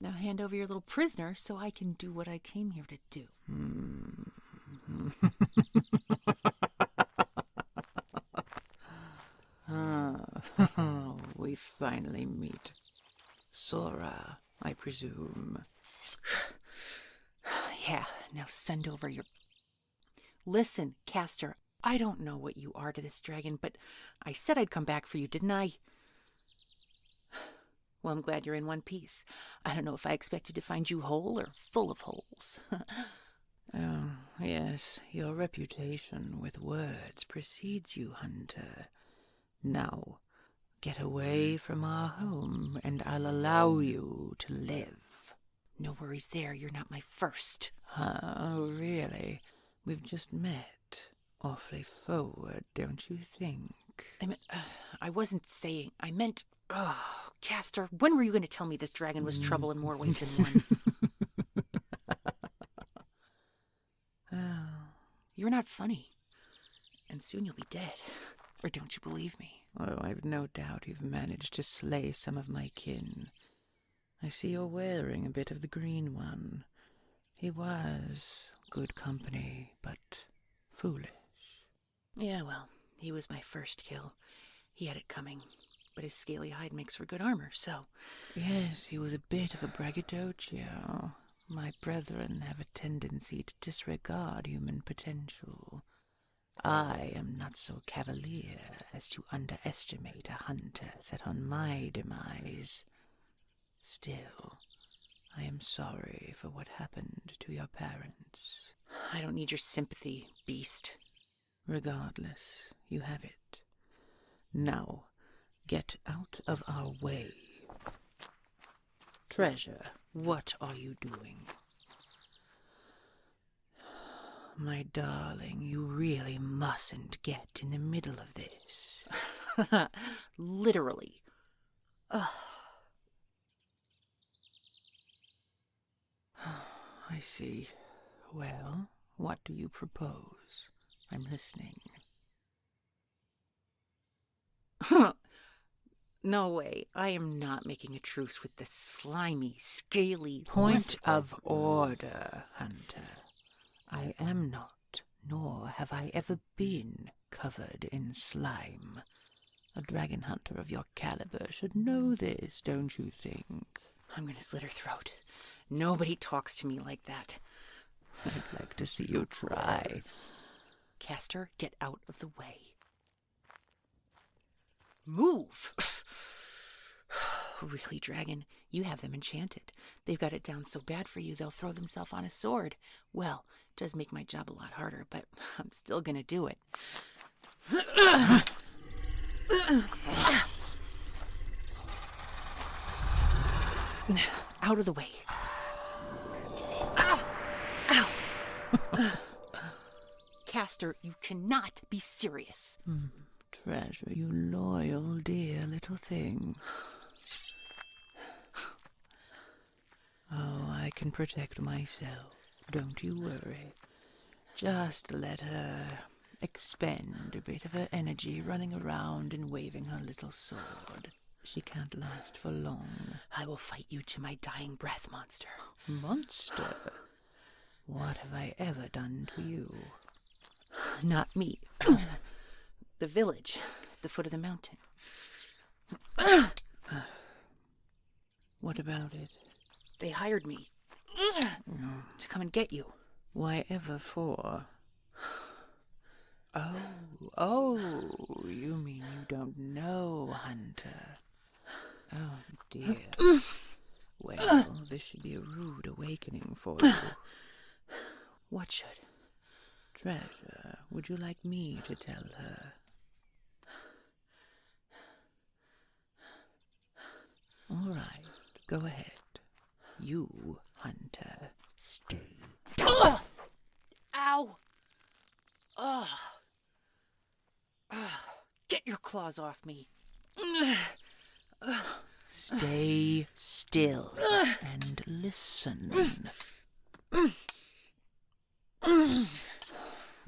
Now hand over your little prisoner so I can do what I came here to do. We finally meet. Sora, I presume. Yeah, now send over your... Listen, Castor, I don't know what you are to this dragon, but I said I'd come back for you, didn't I? Well, I'm glad you're in one piece. I don't know if I expected to find you whole or full of holes. Oh, yes, your reputation with words precedes you, Hunter. Now, get away from our home, and I'll allow you to live. No worries there, you're not my first. Oh, really? We've just met. Awfully forward, don't you think? I wasn't saying, I meant... Oh, Castor, when were you going to tell me this dragon was trouble in more ways than one? You're not funny. And soon you'll be dead. Or don't you believe me? Oh, I've no doubt you've managed to slay some of my kin. I see you're wearing a bit of the green one. He was good company, but foolish. Yeah, well, he was my first kill. He had it coming. But his scaly hide makes for good armor, so... Yes, he was a bit of a braggadocio. My brethren have a tendency to disregard human potential. I am not so cavalier as to underestimate a hunter set on my demise. Still, I am sorry for what happened to your parents. I don't need your sympathy, beast. Regardless, you have it. Now, get out of our way. Treasure, what are you doing? My darling, you really mustn't get in the middle of this. Literally. Ugh. I see. Well, what do you propose? I'm listening. No way. I am not making a truce with this slimy, scaly... Point of order, Hunter. I am not, nor have I ever been, covered in slime. A dragon hunter of your caliber should know this, don't you think? I'm gonna slit her throat. Nobody talks to me like that. I'd like to see you try. Castor, get out of the way. Move! Really, dragon, you have them enchanted. They've got it down so bad for you they'll throw themselves on a sword. Well, it does make my job a lot harder, but I'm still gonna do it. Out of the way. Ow! Ow! Castor, you cannot be serious. Treasure, you loyal, dear little thing. Oh, I can protect myself. Don't you worry. Just let her expend a bit of her energy running around and waving her little sword. She can't last for long. I will fight you to my dying breath, monster. Monster? What have I ever done to you? Not me. The village at the foot of the mountain. What about it? They hired me to come and get you. Why ever for? Oh, you mean you don't know, Hunter? Oh, dear. Well, this should be a rude awakening for you. What should? Treasure, would you like me to tell her? All right, go ahead. You, Hunter, stay. Ow! Ugh. Get your claws off me. Stay still and listen.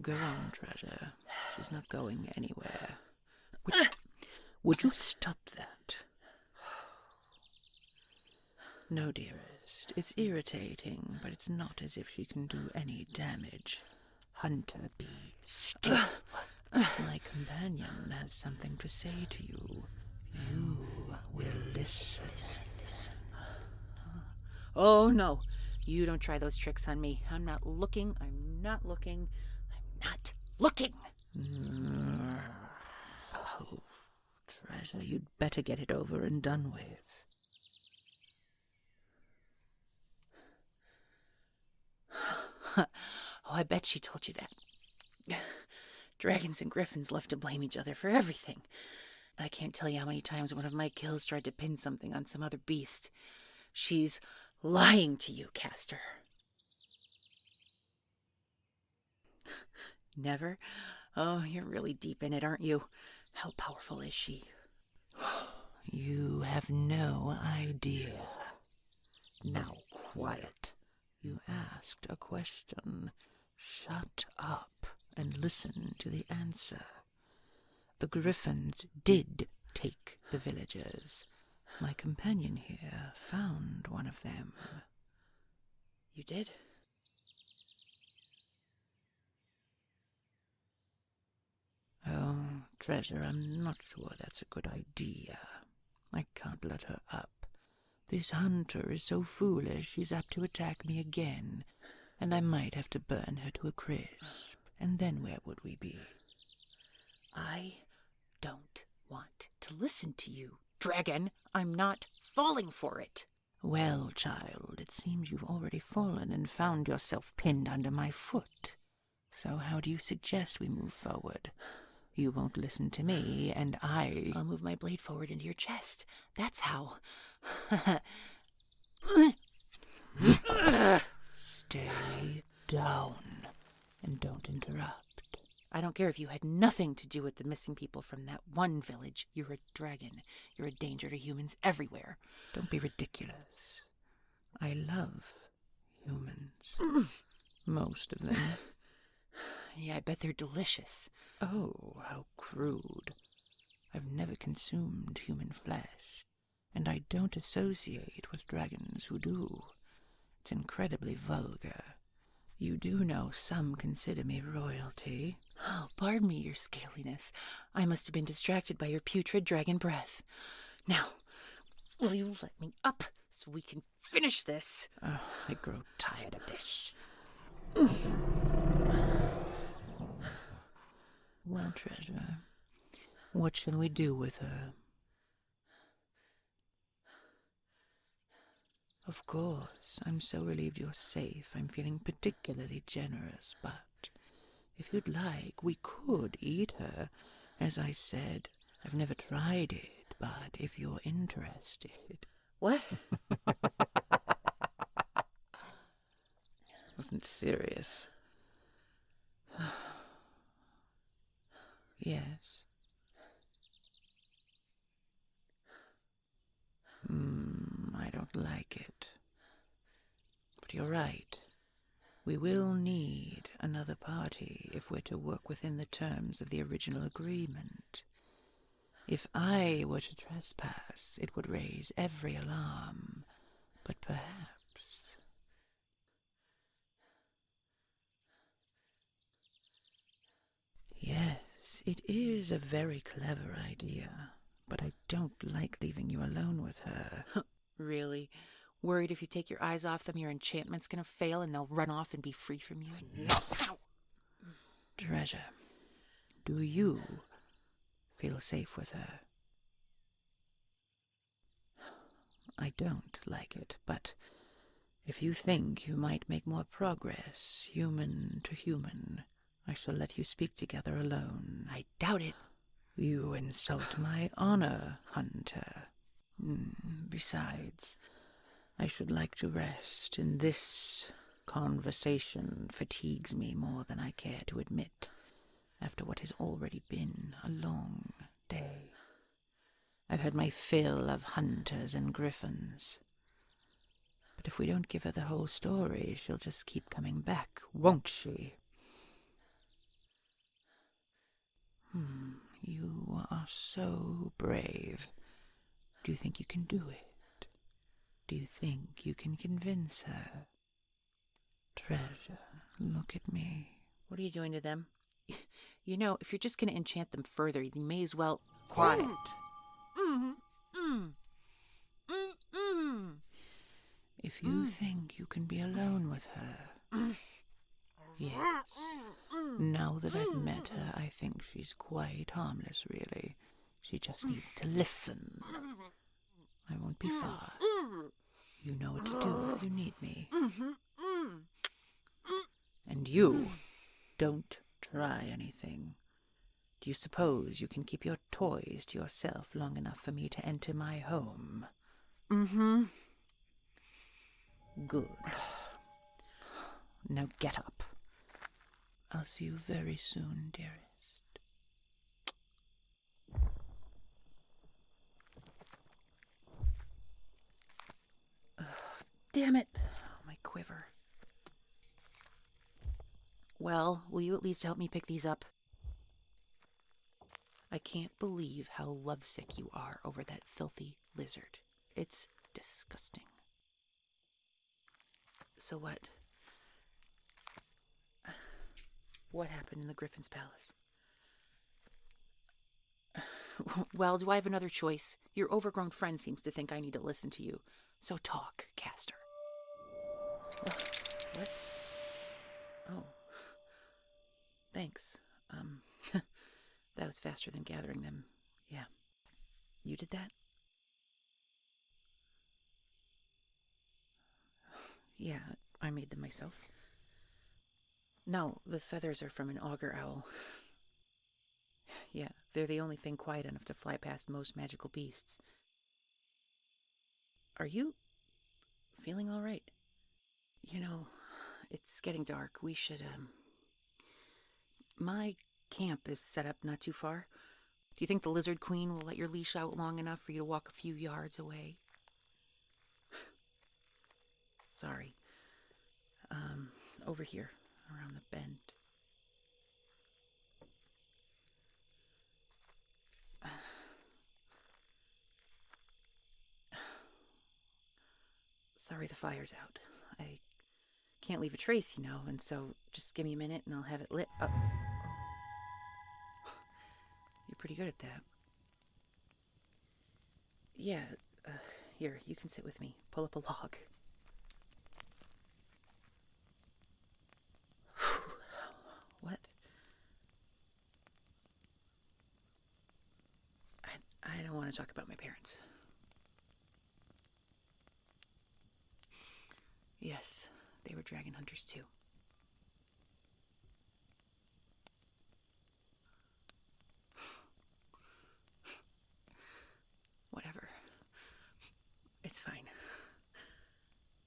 Go on, Treasure. She's not going anywhere. Would you stop that? No, dearest. It's irritating, but it's not as if she can do any damage. Hunter, be still. My companion has something to say to you. You will listen. Oh, no. You don't try those tricks on me. I'm not looking. I'm not looking. I'm not looking. Oh, Treasure, you'd better get it over and done with. Oh, I bet she told you that. Dragons and griffins love to blame each other for everything. I can't tell you how many times one of my kills tried to pin something on some other beast. She's lying to you, Castor. Never? Oh, you're really deep in it, aren't you? How powerful is she? You have no idea. Now, quiet. You asked a question. Shut up and listen to the answer. The griffins did take the villagers. My companion here found one of them. You did? Oh, Treasure, I'm not sure that's a good idea. I can't let her up. This hunter is so foolish she's apt to attack me again, and I might have to burn her to a crisp. And then where would we be? I don't want to listen to you, dragon. I'm not falling for it. Well, child, it seems you've already fallen and found yourself pinned under my foot. So how do you suggest we move forward? You won't listen to me, and I'll move my blade forward into your chest. That's how. Stay down and don't interrupt. I don't care if you had nothing to do with the missing people from that one village. You're a dragon. You're a danger to humans everywhere. Don't be ridiculous. I love humans. Most of them. Yeah, I bet they're delicious. Oh, how crude. I've never consumed human flesh, and I don't associate with dragons who do. It's incredibly vulgar. You do know some consider me royalty. Oh, pardon me, your scaliness. I must have been distracted by your putrid dragon breath. Now, will you let me up so we can finish this? Oh, I grow tired of this. Well, Treasure, what shall we do with her? Of course, I'm so relieved you're safe. I'm feeling particularly generous, but if you'd like, we could eat her. As I said, I've never tried it, but if you're interested... What? I wasn't serious. Yes. I don't like it. But you're right. We will need another party if we're to work within the terms of the original agreement. If I were to trespass, it would raise every alarm. But perhaps... Yes, it is a very clever idea, but I don't like leaving you alone with her. Really? Worried if you take your eyes off them, your enchantment's gonna fail and they'll run off and be free from you? Enough! Treasure, do you feel safe with her? I don't like it, but if you think you might make more progress, human to human, I shall let you speak together alone. I doubt it. You insult my honor, Hunter. Besides, I should like to rest, and this conversation fatigues me more than I care to admit, after what has already been a long day. I've had my fill of hunters and griffins. But if we don't give her the whole story, she'll just keep coming back, won't she? You are so brave. Do you think you can do it? Do you think you can convince her? Treasure, look at me. What are you doing to them? You know, if you're just going to enchant them further, you may as well... Quiet. If you think you can be alone with her... Yes. Now that I've met her, I think she's quite harmless, really. She just needs to listen. I won't be far. You know what to do if you need me. And you, don't try anything. Do you suppose you can keep your toys to yourself long enough for me to enter my home? Mm-hmm. Good. Now get up. I'll see you very soon, dearest. Damn it. Oh, my quiver. Well, will you at least help me pick these up? I can't believe how lovesick you are over that filthy lizard. It's disgusting. So what? What happened in the Griffin's Palace? Well, do I have another choice? Your overgrown friend seems to think I need to listen to you. So talk, Castor. What? Oh. Thanks. That was faster than gathering them. Yeah. You did that? Yeah, I made them myself. No, the feathers are from an auger owl. Yeah, they're the only thing quiet enough to fly past most magical beasts. Are you feeling all right? You know, it's getting dark. We should, My camp is set up not too far. Do you think the Lizard Queen will let your leash out long enough for you to walk a few yards away? Sorry. Over here, around the bend. Sorry the fire's out. I can't leave a trace, you know, and so just give me a minute and I'll have it lit up. You're pretty good at that. Yeah, here, you can sit with me. Pull up a log. What? I don't want to talk about my parents. Yes, they were dragon hunters too. Whatever. It's fine.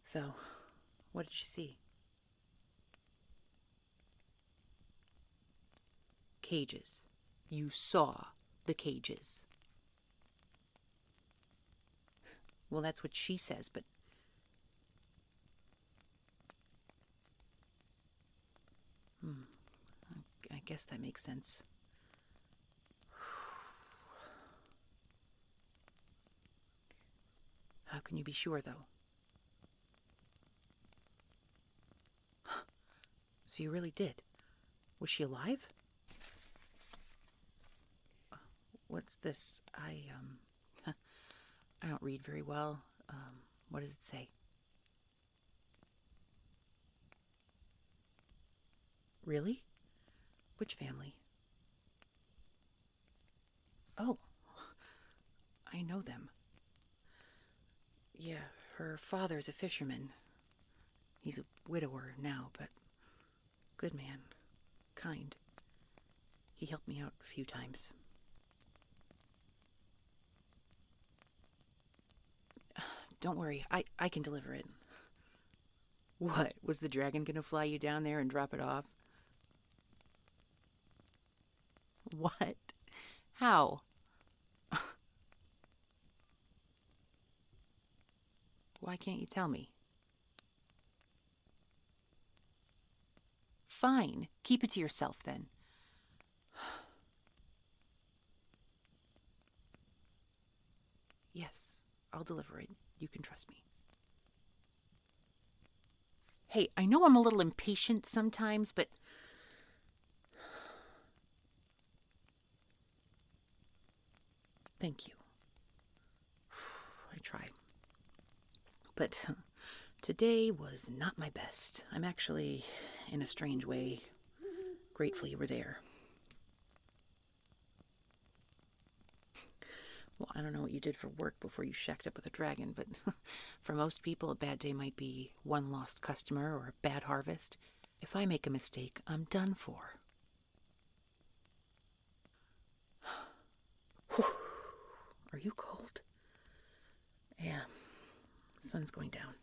So, what did you see? Cages. You saw the cages. Well, that's what she says, but... I guess that makes sense. How can you be sure, though? So you really did. Was she alive? What's this? I don't read very well. What does it say? Really? Which family? Oh, I know them. Yeah, her father's a fisherman. He's a widower now, but good man. Kind. He helped me out a few times. Don't worry, I can deliver it. What, was the dragon gonna fly you down there and drop it off? What? How? Why can't you tell me? Fine, keep it to yourself then. Yes, I'll deliver it. You can trust me. Hey, I know I'm a little impatient sometimes, but... Thank you. I try. But today was not my best. I'm actually, in a strange way, grateful you were there. Well, I don't know what you did for work before you shacked up with a dragon, but for most people, a bad day might be one lost customer or a bad harvest. If I make a mistake, I'm done for. Are you cold? Yeah, the sun's going down.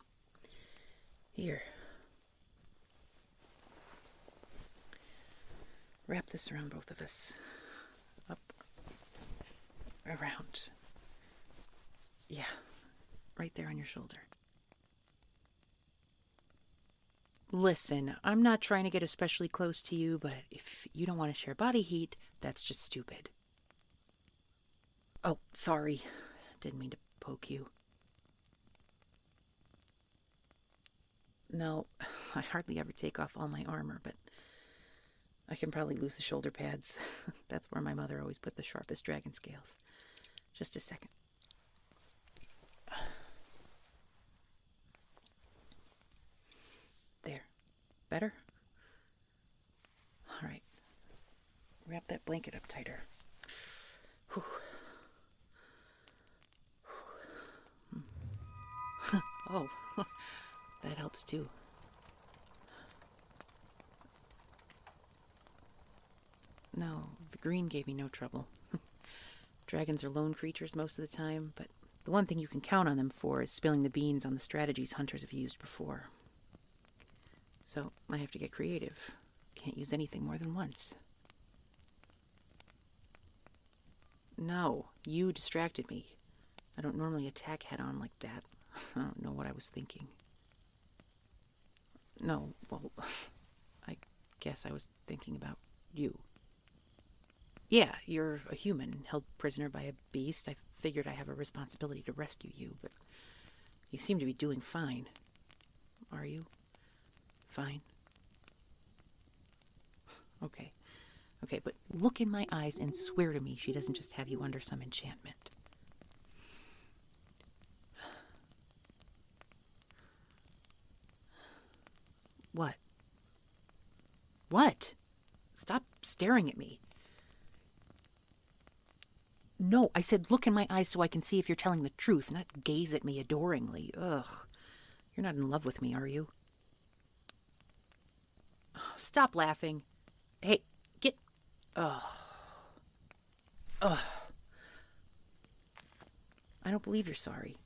Here. Wrap this around both of us. Up. Around. Yeah, right there on your shoulder. Listen, I'm not trying to get especially close to you, but if you don't want to share body heat, that's just stupid. Oh, sorry. Didn't mean to poke you. No, I hardly ever take off all my armor, but I can probably lose the shoulder pads. That's where my mother always put the sharpest dragon scales. Just a second. There. Better? All right. Wrap that blanket up tighter. Whew. Oh, that helps too. No, the green gave me no trouble. Dragons are lone creatures most of the time, but the one thing you can count on them for is spilling the beans on the strategies hunters have used before. So I have to get creative. Can't use anything more than once. No, you distracted me. I don't normally attack head-on like that. I don't know what I was thinking. No, well, I guess I was thinking about you. Yeah, you're a human, held prisoner by a beast. I figured I have a responsibility to rescue you, but you seem to be doing fine. Are you? Fine? Okay. Okay, but look in my eyes and swear to me she doesn't just have you under some enchantment. What? What? Stop staring at me. No, I said look in my eyes so I can see if you're telling the truth, not gaze at me adoringly. Ugh. You're not in love with me, are you? Stop laughing. Hey, get... Ugh. Ugh. I don't believe you're sorry.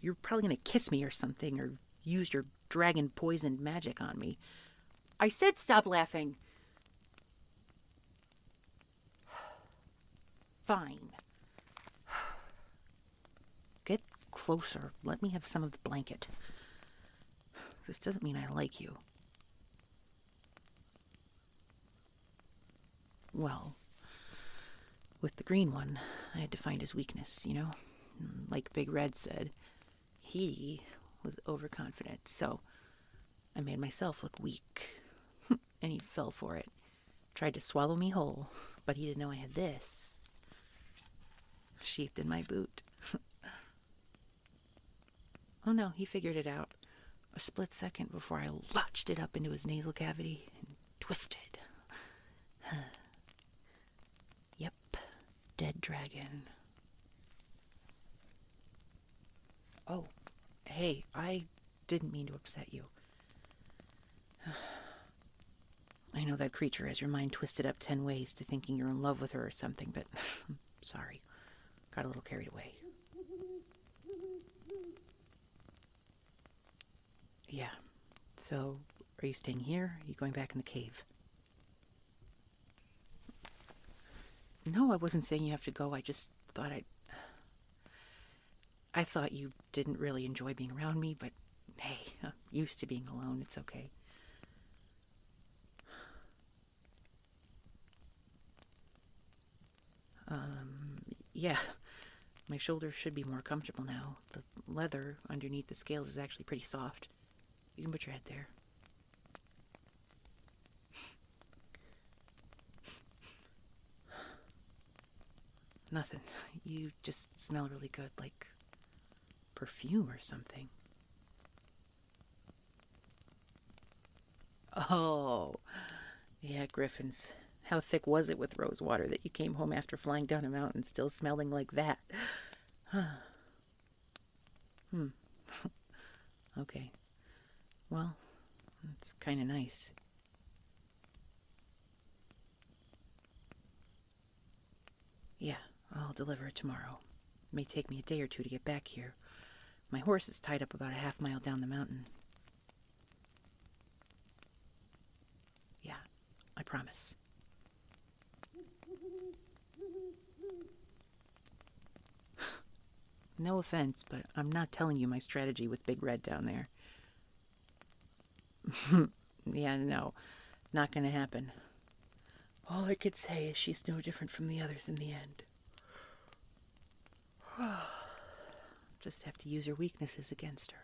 You're probably going to kiss me or something, or use your dragon-poisoned magic on me. I said stop laughing. Fine. Get closer. Let me have some of the blanket. This doesn't mean I like you. Well, with the green one, I had to find his weakness, you know? Like Big Red said, he was overconfident, so I made myself look weak. And he fell for it. Tried to swallow me whole, but he didn't know I had this. Sheathed in my boot. Oh no, he figured it out. A split second before I lodged it up into his nasal cavity and twisted. Yep, dead dragon. Oh, hey, I didn't mean to upset you. I know that creature has your mind twisted up 10 ways to thinking you're in love with her or something, but sorry. Got a little carried away. Yeah. So, are you staying here? Are you going back in the cave? No, I wasn't saying you have to go. I just thought I thought you didn't really enjoy being around me, but hey, I'm used to being alone. It's okay. Yeah. My shoulders should be more comfortable now. The leather underneath the scales is actually pretty soft. You can put your head there. Nothing. You just smell really good, like perfume or something. Oh, yeah, Griffins. How thick was it with rose water that you came home after flying down a mountain still smelling like that? Okay. Well, it's kind of nice. Yeah, I'll deliver it tomorrow. It may take me a day or two to get back here. My horse is tied up about a half-mile down the mountain. Yeah, I promise. No offense, but I'm not telling you my strategy with Big Red down there. Yeah, no, not gonna happen. All I could say is she's no different from the others in the end. Just have to use her weaknesses against her.